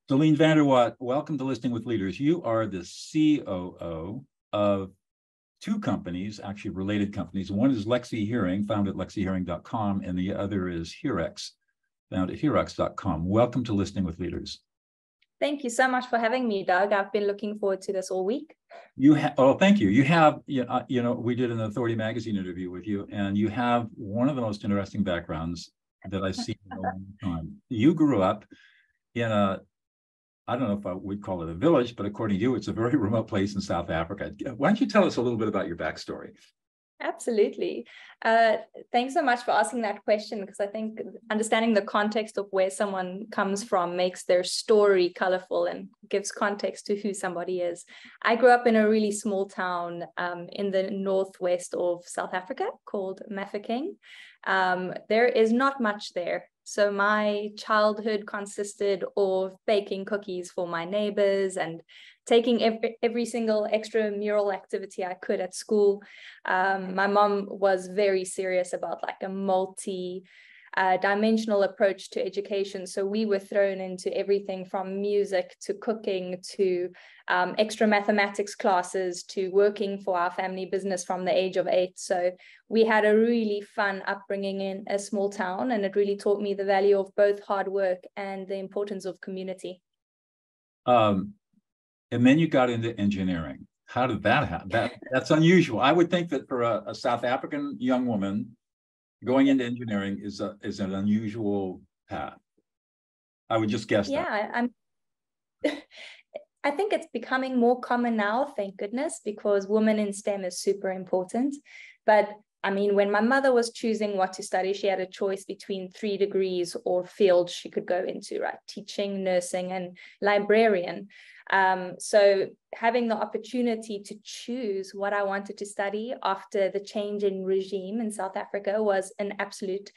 Seline Van Dar, welcome to Listening with Leaders. You are the COO of two companies, actually related companies. One is Lexie Hearing, found at lexiehearing.com, and the other is hearX, found at hearX.com. Welcome to Listening with Leaders. Thank you so much for having me, Doug. I've been looking forward to this all week. Thank you. You have, we did an Authority Magazine interview with you, and you have one of the most interesting backgrounds that I've seen in a long time. You grew up in I don't know if I would call it a village, but according to you, it's a very remote place in South Africa. Why don't you tell us a little bit about your backstory? Absolutely. Thanks so much for asking that question, because I think understanding the context of where someone comes from makes their story colorful and gives context to who somebody is. I grew up in a really small town in the northwest of South Africa called Mafeking. There is not much there. So my childhood consisted of baking cookies for my neighbors and taking every single extramural activity I could at school. My mom was very serious about like a multi-dimensional approach to education. So we were thrown into everything from music to cooking to extra mathematics classes to working for our family business from the age of 8. So we had a really fun upbringing in a small town, and it really taught me the value of both hard work and the importance of community. And then you got into engineering. How did that happen? That's unusual. I would think that for a South African young woman, going into engineering is an unusual path. I would just guess that. I think it's becoming more common now, thank goodness, because women in STEM is super important. But I mean, when my mother was choosing what to study, she had a choice between 3 degrees or fields she could go into, right? Teaching, nursing, and librarian. So having the opportunity to choose what I wanted to study after the change in regime in South Africa was an absolute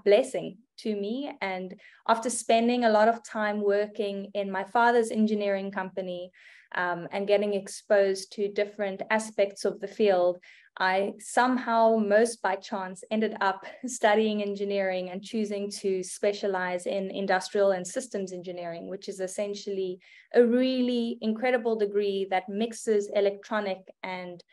blessing to me. And after spending a lot of time working in my father's engineering company and getting exposed to different aspects of the field, I somehow, most by chance, ended up studying engineering and choosing to specialize in industrial and systems engineering, which is essentially a really incredible degree that mixes electronic and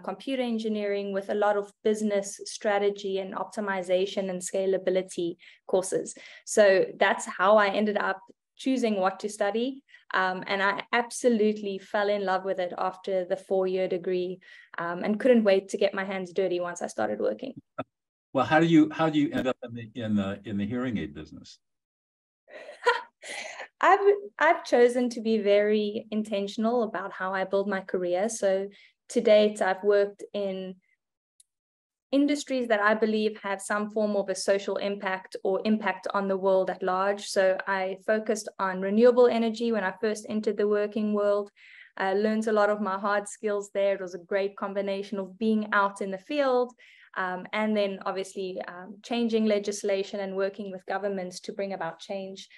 computer engineering with a lot of business strategy and optimization and scalability courses. So that's how I ended up choosing what to study. And I absolutely fell in love with it after the 4-year degree and couldn't wait to get my hands dirty once I started working. Well, how do you end up in the hearing aid business? I've chosen to be very intentional about how I build my career. So to date, I've worked in industries that I believe have some form of a social impact or impact on the world at large. So I focused on renewable energy when I first entered the working world. I learned a lot of my hard skills there. It was a great combination of being out in the field and then obviously changing legislation and working with governments to bring about change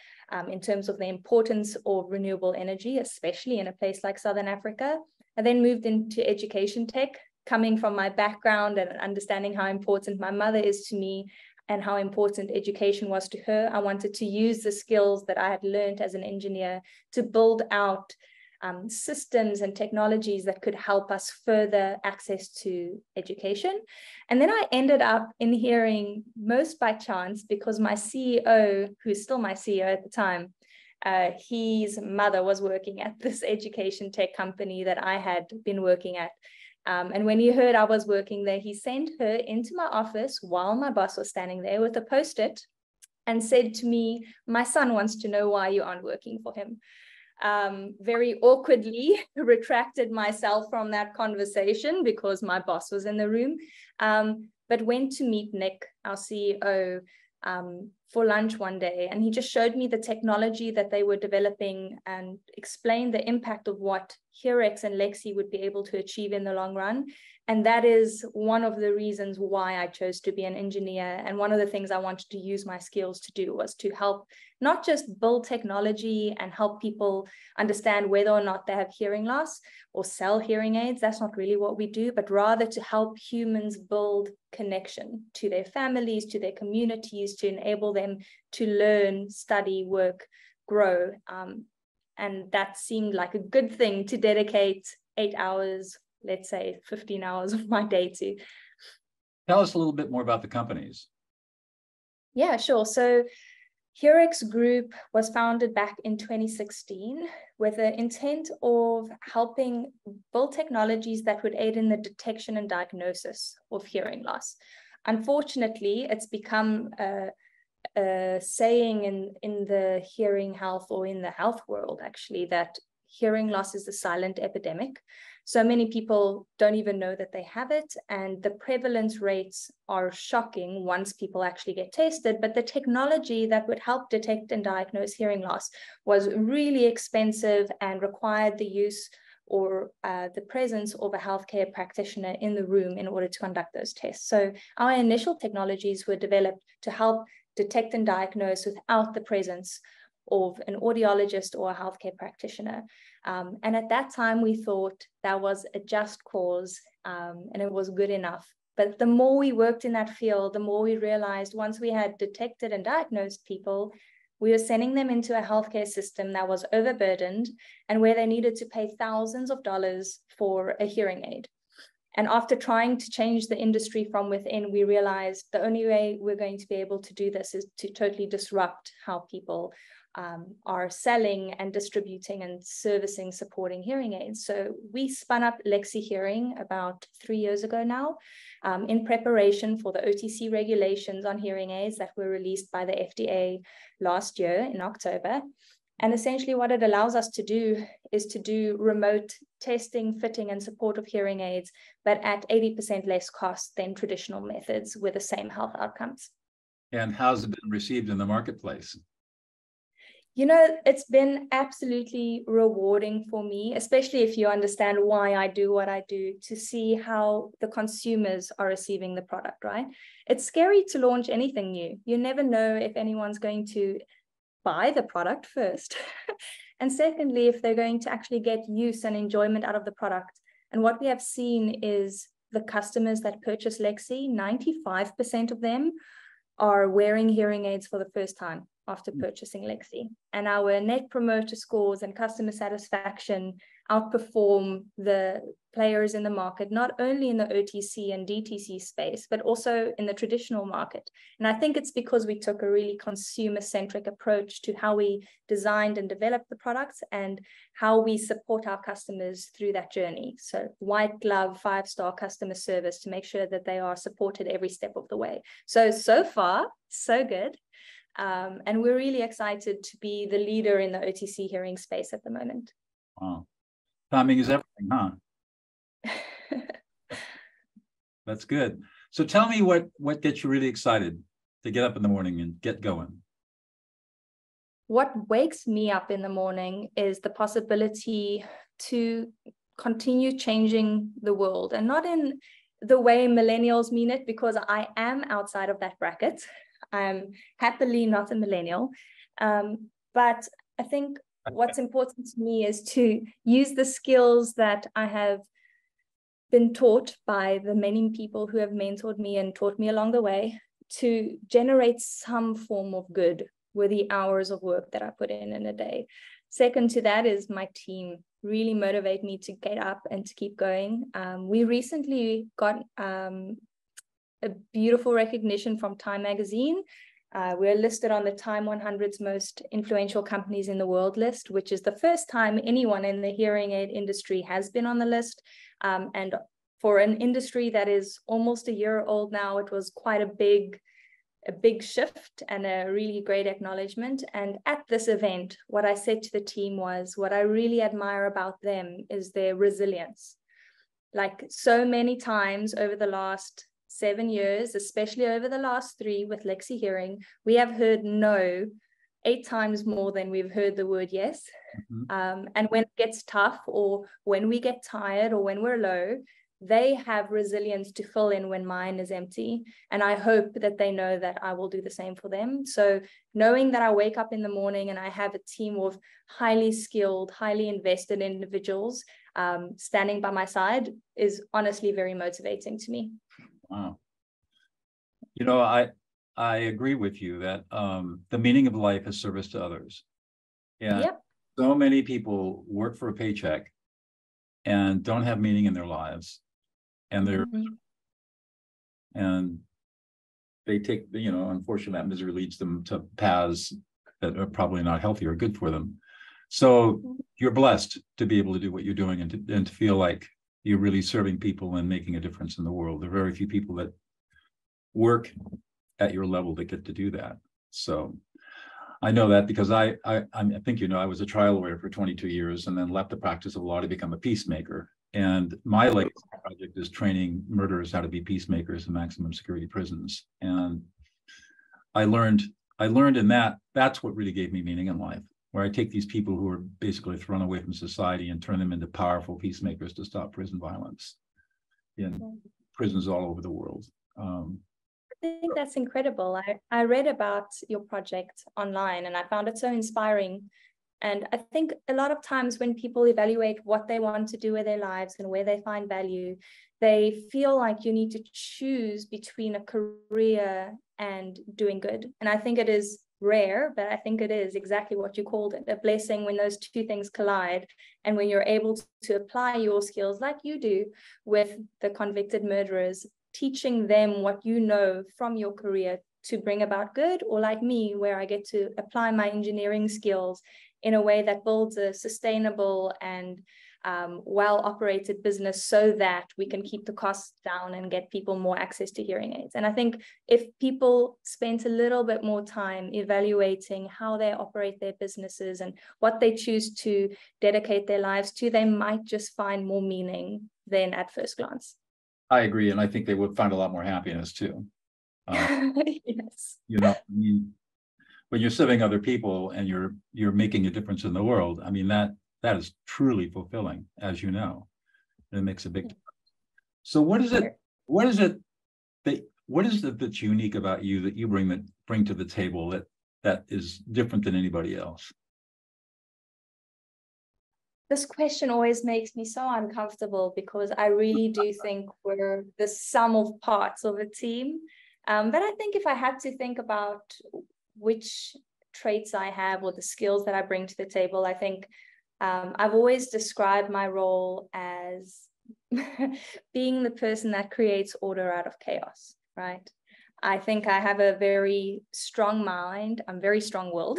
in terms of the importance of renewable energy, especially in a place like Southern Africa. I then moved into education tech, coming from my background and understanding how important my mother is to me and how important education was to her. I wanted to use the skills that I had learned as an engineer to build out systems and technologies that could help us further access to education. And then I ended up in hearing, most by chance, because my CEO, who's still my CEO at the time, his mother was working at this education tech company that I had been working at. And when he heard I was working there, he sent her into my office while my boss was standing there with a Post-it and said to me, "My son wants to know why you aren't working for him." Very awkwardly retracted myself from that conversation because my boss was in the room, but went to meet Nick, our CEO, for lunch one day, and he just showed me the technology that they were developing and explained the impact of what hearX and Lexie would be able to achieve in the long run. And that is one of the reasons why I chose to be an engineer. And one of the things I wanted to use my skills to do was to help not just build technology and help people understand whether or not they have hearing loss or sell hearing aids. That's not really what we do, but rather to help humans build connection to their families, to their communities, to enable them to learn, study, work, grow And that seemed like a good thing to dedicate 8 hours, let's say 15 hours of my day to. Tell us a little bit more about the companies. Yeah, sure. So hearX Group was founded back in 2016 with the intent of helping build technologies that would aid in the detection and diagnosis of hearing loss. Unfortunately, it's become a saying in the hearing health, or in the health world actually, that hearing loss is a silent epidemic. So many people don't even know that they have it, and the prevalence rates are shocking once people actually get tested. But the technology that would help detect and diagnose hearing loss was really expensive and required the use or the presence of a healthcare practitioner in the room in order to conduct those tests. So our initial technologies were developed to help detect and diagnose without the presence of an audiologist or a healthcare practitioner. And at that time, we thought that was a just cause and it was good enough. But the more we worked in that field, the more we realized once we had detected and diagnosed people, we were sending them into a healthcare system that was overburdened and where they needed to pay thousands of dollars for a hearing aid. And after trying to change the industry from within, we realized the only way we're going to be able to do this is to totally disrupt how people are selling and distributing and servicing, supporting hearing aids. So we spun up Lexie Hearing about 3 years ago now, in preparation for the OTC regulations on hearing aids that were released by the FDA last year in October. And essentially what it allows us to do is to do remote testing, fitting, and support of hearing aids, but at 80% less cost than traditional methods with the same health outcomes. And how's it been received in the marketplace? You know, it's been absolutely rewarding for me, especially if you understand why I do what I do, to see how the consumers are receiving the product, right? It's scary to launch anything new. You never know if anyone's going to buy the product first. And secondly, if they're going to actually get use and enjoyment out of the product. And what we have seen is the customers that purchase Lexie, 95% of them are wearing hearing aids for the first time after purchasing Lexie. And our net promoter scores and customer satisfaction outperform the players in the market, not only in the OTC and DTC space, but also in the traditional market. And I think it's because we took a really consumer-centric approach to how we designed and developed the products and how we support our customers through that journey. So white glove, 5-star customer service to make sure that they are supported every step of the way. So far, so good. And we're really excited to be the leader in the OTC hearing space at the moment. Wow. Timing is everything, huh? That's good. So tell me what gets you really excited to get up in the morning and get going? What wakes me up in the morning is the possibility to continue changing the world, and not in the way millennials mean it, because I am outside of that bracket. I'm happily not a millennial. But I think what's important to me is to use the skills that I have been taught by the many people who have mentored me and taught me along the way to generate some form of good with the hours of work that I put in a day. Second to that is my team really motivate me to get up and to keep going. We recently got a beautiful recognition from Time magazine. We're listed on the Time 100's most influential companies in the world list, which is the first time anyone in the hearing aid industry has been on the list. And for an industry that is almost a year old now, it was quite a big shift and a really great acknowledgement. And at this event, what I said to the team was, what I really admire about them is their resilience. Like so many times over the last 7 years, especially over the last 3 with Lexie Hearing, we have heard no 8 times more than we've heard the word yes. Mm-hmm. And when it gets tough, or when we get tired, or when we're low, they have resilience to fill in when mine is empty. And I hope that they know that I will do the same for them. So knowing that I wake up in the morning and I have a team of highly skilled, highly invested individuals standing by my side is honestly very motivating to me. Wow. You know, I agree with you that the meaning of life is service to others. Yeah. Yep. So many people work for a paycheck and don't have meaning in their lives, and and they take, unfortunately, that misery leads them to paths that are probably not healthy or good for them. So you're blessed to be able to do what you're doing and to feel like you're really serving people and making a difference in the world. There are very few people that work at your level that get to do that. So I know that because I think, I was a trial lawyer for 22 years and then left the practice of law to become a peacemaker. And my latest project is training murderers how to be peacemakers in maximum security prisons. And I learned in that's what really gave me meaning in life, where I take these people who are basically thrown away from society and turn them into powerful peacemakers to stop prison violence in prisons all over the world. I think that's incredible. I read about your project online and I found it so inspiring. And I think a lot of times when people evaluate what they want to do with their lives and where they find value, they feel like you need to choose between a career and doing good. And I think it is rare, but I think it is exactly what you called it, a blessing when those two things collide. And when you're able to apply your skills like you do with the convicted murderers, teaching them what you know from your career to bring about good, or like me, where I get to apply my engineering skills in a way that builds a sustainable and well-operated business so that we can keep the costs down and get people more access to hearing aids. And I think if people spent a little bit more time evaluating how they operate their businesses and what they choose to dedicate their lives to, they might just find more meaning than at first glance. I agree. And I think they would find a lot more happiness too. Yes. When you're serving other people and you're making a difference in the world, that is truly fulfilling, as you know. It makes a big difference. So what is it that's unique about you that you bring to the table that is different than anybody else? This question always makes me so uncomfortable because I really do think we're the sum of parts of a team. But I think if I had to think about which traits I have or the skills that I bring to the table, I think I've always described my role as being the person that creates order out of chaos, right? I think I have a very strong mind. I'm very strong-willed.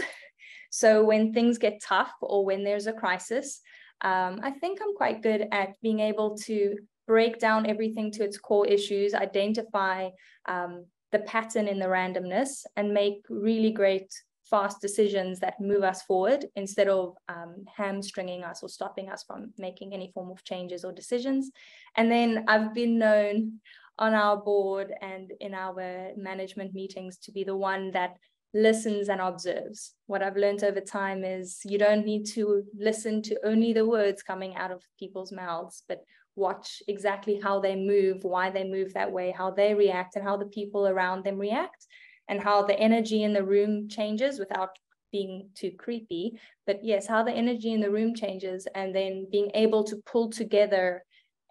So when things get tough or when there's a crisis, I think I'm quite good at being able to break down everything to its core issues, identify the pattern in the randomness, and make really great, fast decisions that move us forward instead of hamstringing us or stopping us from making any form of changes or decisions. And then I've been known on our board and in our management meetings to be the one that listens and observes. What I've learned over time is you don't need to listen to only the words coming out of people's mouths, but watch exactly how they move, why they move that way, how they react, and how the people around them react, and how the energy in the room changes without being too creepy. But yes, how the energy in the room changes, and then being able to pull together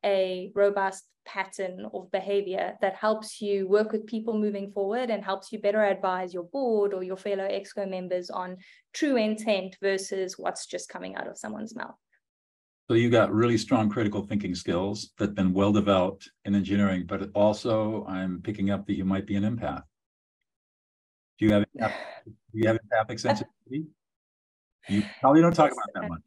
a robust pattern of behavior that helps you work with people moving forward and helps you better advise your board or your fellow EXCO members on true intent versus what's just coming out of someone's mouth. So you got really strong critical thinking skills that have been well developed in engineering, but also I'm picking up that you might be an empath. Do you have empathic sensitivity? You probably don't talk about that much.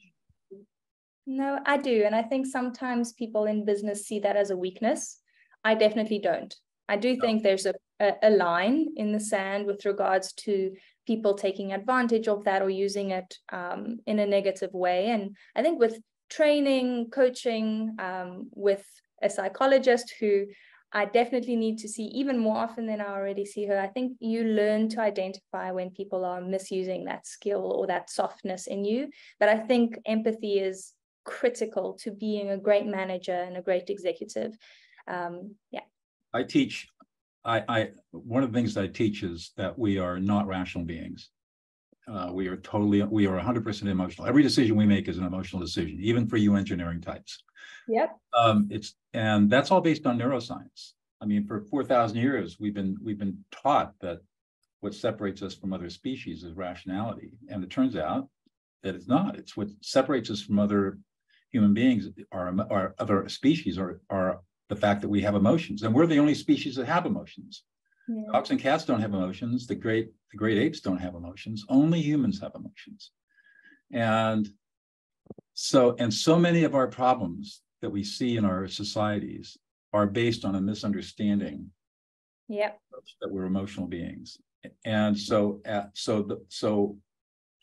No, I do. And I think sometimes people in business see that as a weakness. I definitely don't. I do think there's a line in the sand with regards to people taking advantage of that or using it in a negative way. And I think with training, coaching, with a psychologist who I definitely need to see even more often than I already see her, I think you learn to identify when people are misusing that skill or that softness in you. But I think empathy is critical to being a great manager and a great executive. I teach, one of the things I teach is that we are not rational beings. We are 100% emotional. Every decision we make is an emotional decision, even for you engineering types. Yep. And that's all based on neuroscience. I mean, for 4,000 years, we've been taught that what separates us from other species is rationality. And it turns out that it's not. It's what separates us from other human beings or other species are the fact that we have emotions, and we're the only species that have emotions. Yeah. Dogs and cats don't have emotions. The great apes don't have emotions. Only humans have emotions. And so many of our problems that we see in our societies are based on a misunderstanding that we're emotional beings. And so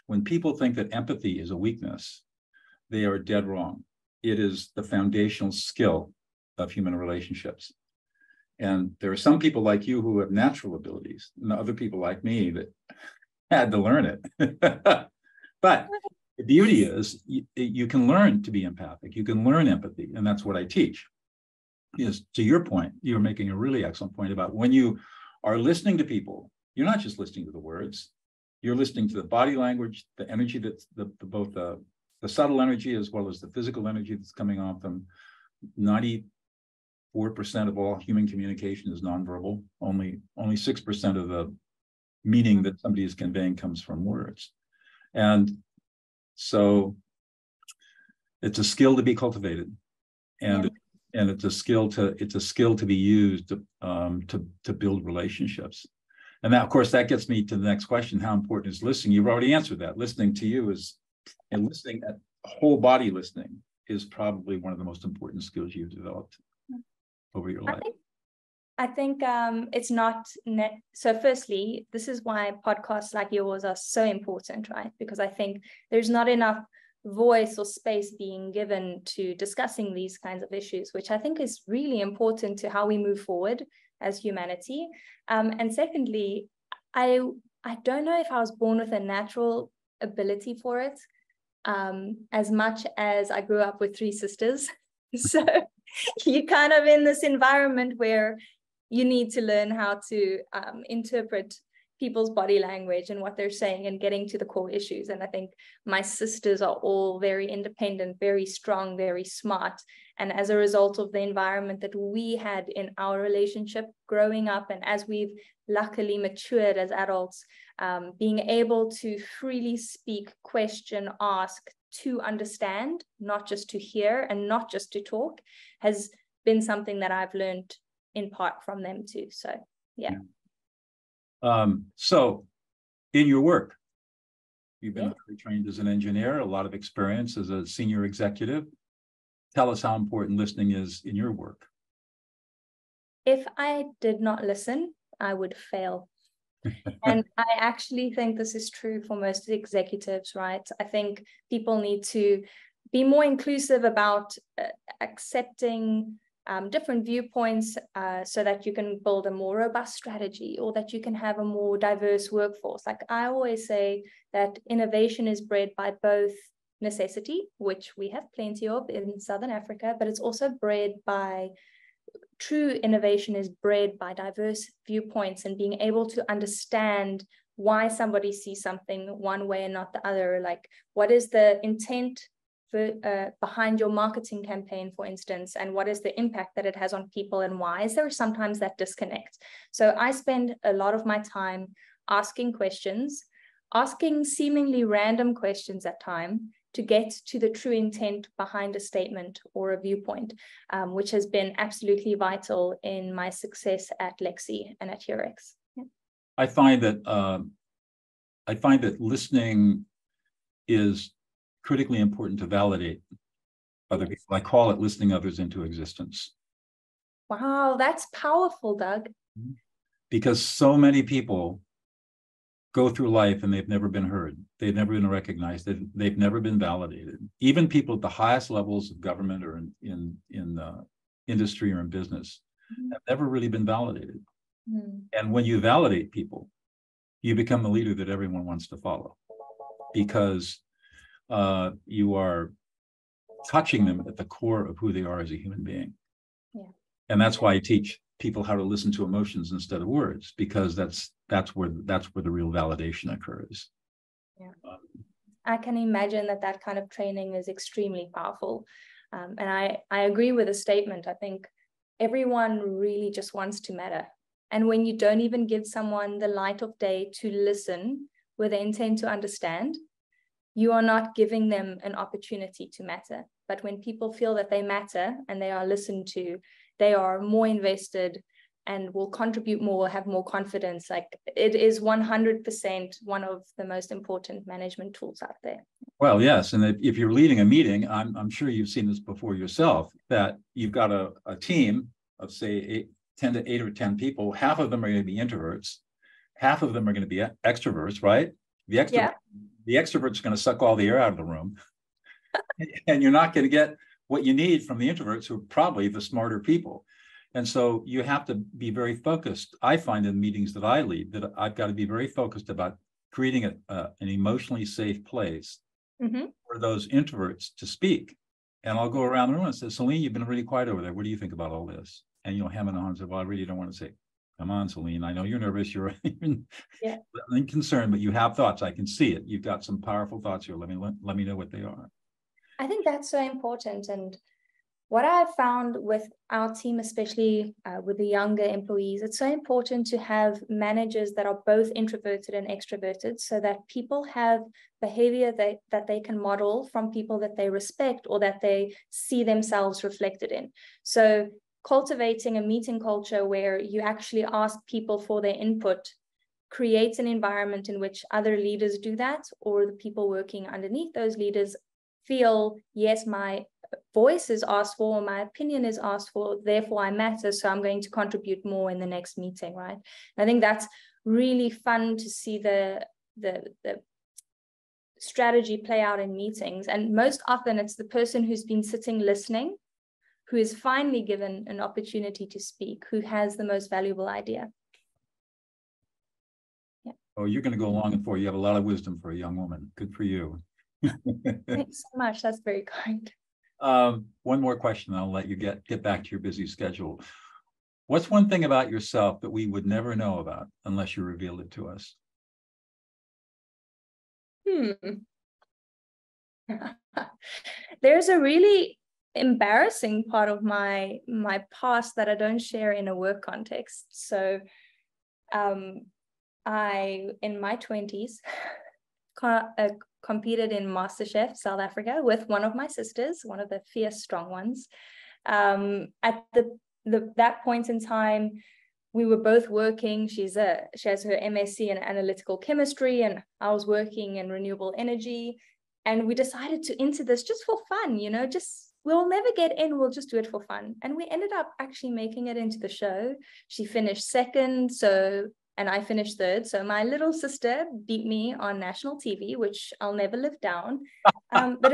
when people think that empathy is a weakness, they are dead wrong. It is the foundational skill of human relationships. And there are some people like you who have natural abilities, and other people like me that had to learn it. But the beauty is you can learn to be empathic. You can learn empathy, and that's what I teach. Is to your point, you're making a really excellent point about when you are listening to people, you're not just listening to the words, you're listening to the body language, the energy that's both the subtle energy as well as the physical energy that's coming off them. 94% of all human communication is nonverbal. Only 6% of the meaning that somebody is conveying comes from words. And so it's a skill to be cultivated, and it's a skill to be used to build relationships. And that, of course, that gets me to the next question: how important is listening? You've already answered that. Listening to you and listening at whole body listening is probably one of the most important skills you've developed over your life. I think it's not so firstly, this is why podcasts like yours are so important, right? Because I think there's not enough voice or space being given to discussing these kinds of issues, which I think is really important to how we move forward as humanity. And secondly, I don't know if I was born with a natural ability for it, as much as I grew up with 3 sisters. So you're kind of in this environment where you need to learn how to interpret people's body language and what they're saying and getting to the core issues. And I think my sisters are all very independent, very strong, very smart. And as a result of the environment that we had in our relationship growing up, and as we've luckily matured as adults, being able to freely speak, question, ask, to understand, not just to hear and not just to talk, has been something that I've learned in part from them too. So, yeah. So in your work, you've been trained as an engineer, a lot of experience as a senior executive. Tell us how important listening is in your work. If I did not listen, I would fail. And I actually think this is true for most executives, right? I think people need to be more inclusive about accepting different viewpoints so that you can build a more robust strategy, or that you can have a more diverse workforce. Like I always say that innovation is bred by both necessity, which we have plenty of in Southern Africa, but it's also bred by true innovation is bred by diverse viewpoints and being able to understand why somebody sees something one way and not the other. Like, what is the intent behind your marketing campaign, for instance, and what is the impact that it has on people, and why is there sometimes that disconnect? So I spend a lot of my time asking questions, asking seemingly random questions at times, to get to the true intent behind a statement or a viewpoint, which has been absolutely vital in my success at Lexie and at hearX. Yeah. I find that listening is critically important to validate other people. I call it listening others into existence. Wow, that's powerful, Doug. Because so many people go through life and they've never been heard. They've never been recognized. They've never been validated. Even people at the highest levels of government or in industry or in business have never really been validated. And when you validate people, you become the leader that everyone wants to follow, because you are touching them at the core of who they are as a human being. Yeah. And that's why I teach people how to listen to emotions instead of words, because that's where the real validation occurs. Yeah. I can imagine that kind of training is extremely powerful. And I agree with the statement. I think everyone really just wants to matter. And when you don't even give someone the light of day to listen with the intent to understand, you are not giving them an opportunity to matter. But when people feel that they matter and they are listened to, they are more invested and will contribute more, have more confidence. Like, it is 100% one of the most important management tools out there. Well, yes. And if you're leading a meeting, I'm sure you've seen this before yourself, that you've got a team of, say, 10 to 8 or 10 people. Half of them are going to be introverts. Half of them are going to be extroverts, right? The extrovert's going to suck all the air out of the room. And you're not going to get what you need from the introverts, who are probably the smarter people. And so you have to be very focused. I find in meetings that I lead that I've got to be very focused about creating an emotionally safe place for those introverts to speak. And I'll go around the room and say, Seline, you've been really quiet over there. What do you think about all this? And you'll hem and haw and say, well, I really don't want to say, come on, Seline, I know you're nervous, you're concerned, but you have thoughts. I can see it. You've got some powerful thoughts here. Let me know what they are. I think that's so important. And what I've found with our team, especially with the younger employees, it's so important to have managers that are both introverted and extroverted, so that people have behavior that they can model from people that they respect or that they see themselves reflected in. So cultivating a meeting culture where you actually ask people for their input creates an environment in which other leaders do that, or the people working underneath those leaders feel, yes, my voice is asked for, my opinion is asked for, therefore I matter, so I'm going to contribute more in the next meeting, right? And I think that's really fun to see the strategy play out in meetings. And most often it's the person who's been sitting listening, who is finally given an opportunity to speak, who has the most valuable idea. Yeah. Oh, you're going to go long and for you have a lot of wisdom for a young woman. Good for you. Thanks so much. That's very kind. One more question, and I'll let you get back to your busy schedule. What's one thing about yourself that we would never know about unless you revealed it to us? There's a really embarrassing part of my past that I don't share in a work context. So I, in my 20s, competed in MasterChef South Africa with one of my sisters, one of the fierce, strong ones. At that point in time, we were both working. She has her MSc in analytical chemistry, and I was working in renewable energy. And we decided to enter this just for fun, we'll never get in, we'll just do it for fun. And we ended up actually making it into the show. She finished second, and I finished third. So my little sister beat me on national TV, which I'll never live down. But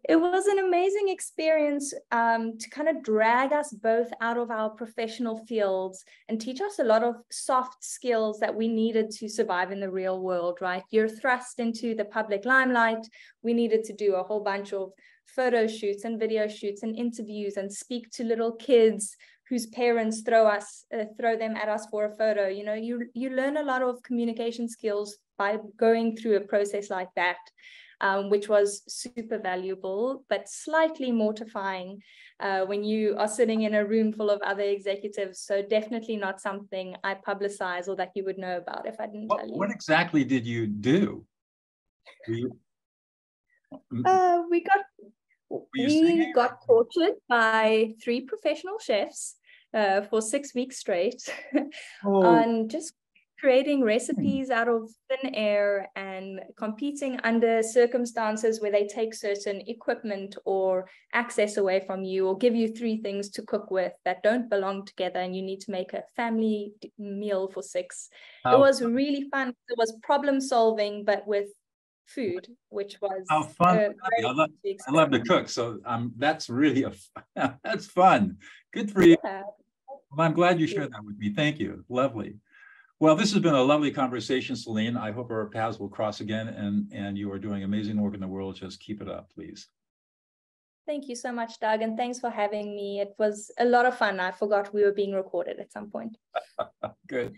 it was an amazing experience to kind of drag us both out of our professional fields and teach us a lot of soft skills that we needed to survive in the real world, right? You're thrust into the public limelight. We needed to do a whole bunch of photo shoots and video shoots and interviews and speak to little kids whose parents throw them at us for a photo. You learn a lot of communication skills by going through a process like that, which was super valuable, but slightly mortifying when you are sitting in a room full of other executives. So definitely not something I publicize or that you would know about if I didn't tell you. What exactly did you do? We got tortured by 3 professional chefs for 6 weeks straight on just creating recipes out of thin air and competing under circumstances where they take certain equipment or access away from you, or give you 3 things to cook with that don't belong together, and you need to make a family meal for 6. It was really fun. It was problem solving, but with food, which was how fun. I love to cook, so that's really that's fun. Good for you. Well, I'm glad you shared that with me. Thank you. Lovely. Well, this has been a lovely conversation, Seline. I hope our paths will cross again, and you are doing amazing work in the world. Just keep it up, please. Thank you so much, Doug, and thanks for having me. It was a lot of fun. I forgot we were being recorded at some point. Good.